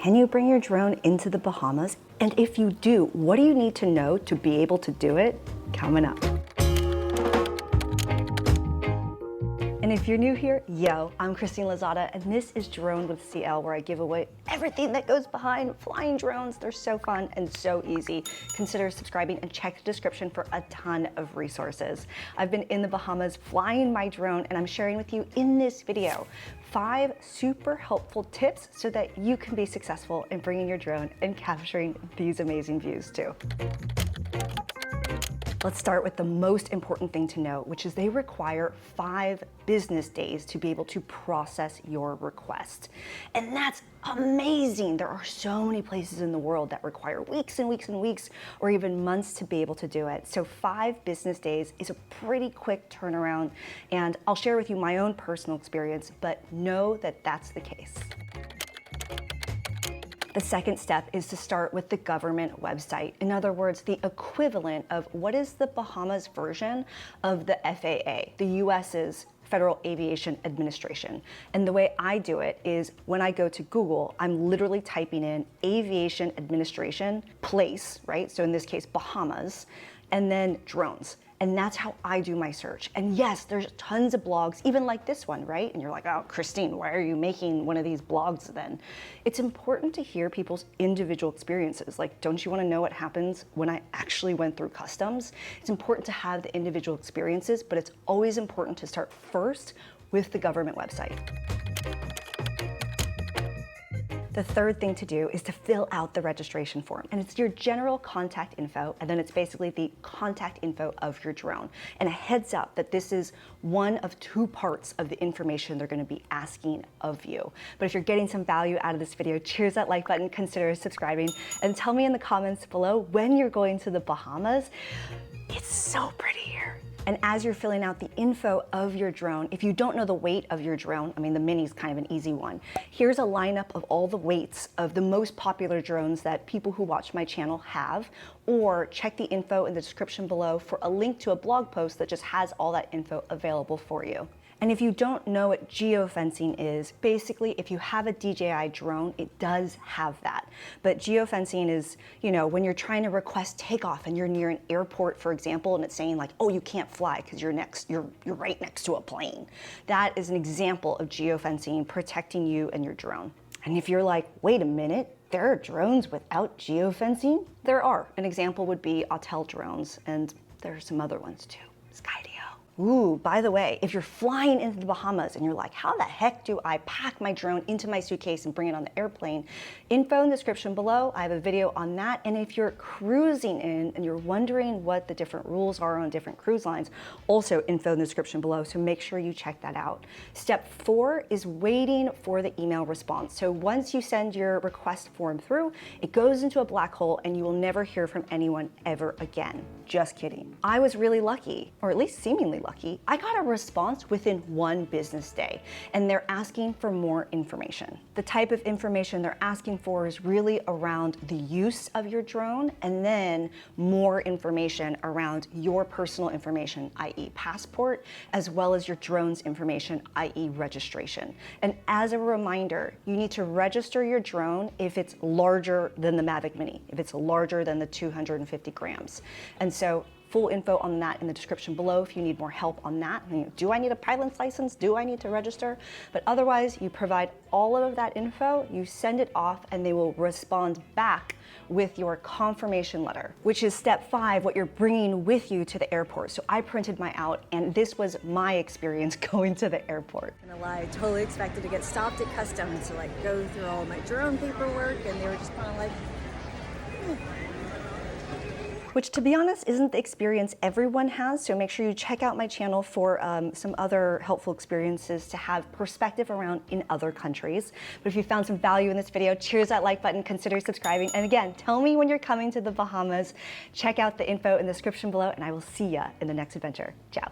Can you bring your drone into the Bahamas? And if you do, what do you need to know to be able to do it? Coming up. And if you're new here, yo, I'm Christine Lozada, and this is Drone with CL, where I give away everything that goes behind flying drones. They're so fun and so easy. Consider subscribing and check the description for a ton of resources. I've been in the Bahamas flying my drone, and I'm sharing with you in this video 5 super helpful tips so that you can be successful in bringing your drone and capturing these amazing views too. Let's start with the most important thing to know, which is they require 5 business days to be able to process your request. And that's amazing. There are so many places in the world that require weeks and weeks and weeks, or even months to be able to do it. So 5 business days is a pretty quick turnaround, and I'll share with you my own personal experience, but know that that's the case. The second step is to start with the government website. In other words, the equivalent of what is the Bahamas version of the FAA, the US's Federal Aviation Administration. And the way I do it is when I go to Google, I'm literally typing in Aviation Administration place, right? So in this case, Bahamas, and then drones. And that's how I do my search. And yes, there's tons of blogs, even like this one, right? And you're like, oh, Christine, why are you making one of these blogs then? It's important to hear people's individual experiences. Like, don't you want to know what happens when I actually went through customs? It's important to have the individual experiences, but it's always important to start first with the government website. The third thing to do is to fill out the registration form. And it's your general contact info, and then it's basically the contact info of your drone. And a heads up that this is one of 2 parts of the information they're gonna be asking of you. But if you're getting some value out of this video, cheers that like button, consider subscribing, and tell me in the comments below when you're going to the Bahamas. It's so pretty here. And as you're filling out the info of your drone, if you don't know the weight of your drone, I mean, the Mini's kind of an easy one. Here's a lineup of all the weights of the most popular drones that people who watch my channel have, or check the info in the description below for a link to a blog post that just has all that info available for you. And if you don't know what geofencing is, basically if you have a DJI drone, it does have that. But geofencing is, you know, when you're trying to request takeoff and you're near an airport, for example, and it's saying like, oh, you can't fly because you're right next to a plane. That is an example of geofencing protecting you and your drone. And if you're like, wait a minute, there are drones without geofencing? There are. An example would be Autel drones, and there are some other ones too. Skydio. Ooh, by the way, if you're flying into the Bahamas and you're like, how the heck do I pack my drone into my suitcase and bring it on the airplane? Info in the description below, I have a video on that. And if you're cruising in and you're wondering what the different rules are on different cruise lines, also info in the description below, so make sure you check that out. Step 4 is waiting for the email response. So once you send your request form through, it goes into a black hole and you will never hear from anyone ever again. Just kidding. I was really lucky, or at least seemingly lucky. I got a response within 1 business day, and they're asking for more information. The type of information they're asking for is really around the use of your drone, and then more information around your personal information, i.e. passport, as well as your drone's information, i.e. registration. And as a reminder, you need to register your drone if it's larger than the Mavic Mini, if it's larger than the 250 grams. And so full info on that in the description below if you need more help on that. I mean, do I need a pilot's license? Do I need to register? But otherwise, you provide all of that info, you send it off, and they will respond back with your confirmation letter, which is step 5, what you're bringing with you to the airport. So I printed mine out, and this was my experience going to the airport. I'm gonna lie, I totally expected to get stopped at customs to like go through all of my drone paperwork, and they were just kind of like, which, to be honest, isn't the experience everyone has. So make sure you check out my channel for some other helpful experiences to have perspective around in other countries. But if you found some value in this video, cheers that like button, consider subscribing. And again, tell me when you're coming to the Bahamas. Check out the info in the description below, and I will see ya in the next adventure. Ciao.